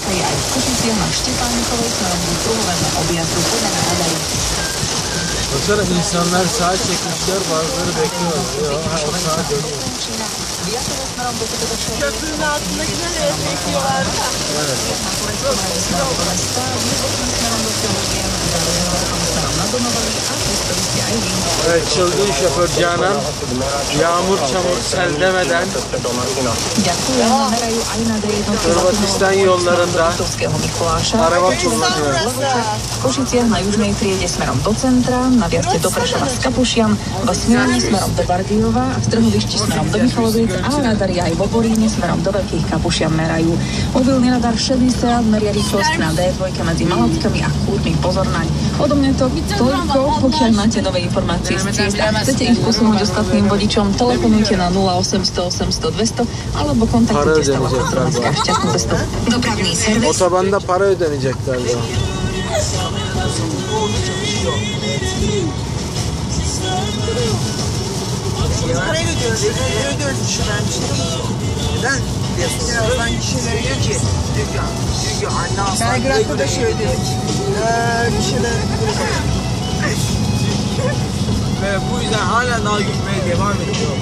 sa je aj v Košiciach na Štefánikovej smerom k kruhovému objazdu podľa nádajú. Baksana insanlar saat çekmişler, bazıları bekliyor. O saat dönüyor. Köprünün altındakiler evet bekliyorlar. Evet. Evet, çılgın şoför Canan, yağmur, çamur, sel demeden Hırvatistan yollarında araba kullanıyor. V Košiciach na južnej triede smerom do centra, na viazde do Prešova z Kapušian, v Smielni smerom do Bardejova a v Trhovišti smerom do Michaloviec a radary aj v Oporíne smerom do Veľkých Kapušian merajú. Mobilný radar 60 meria rýchlosť na D2 medzi Malackami a Kútmi. Pozor naň. Odo mňa to toľko, pokiaľ máte nové informácie z ciest a chcete ich posunúť ostatným vodičom, telefonujte na 0800 800 200 alebo kontaktujte stále Slovenská šťastnú cestu. Dopravný servis. Otobanda para ödenecek galiba. Parayı ödüyoruz. Ödüyoruz dışarıdan. Neden? Birazdan kişiler diyor ki anne aslan. Belgrad'da da şey ödedik. Kişiler ve bu yüzden hala daha gitmeye devam ediyor.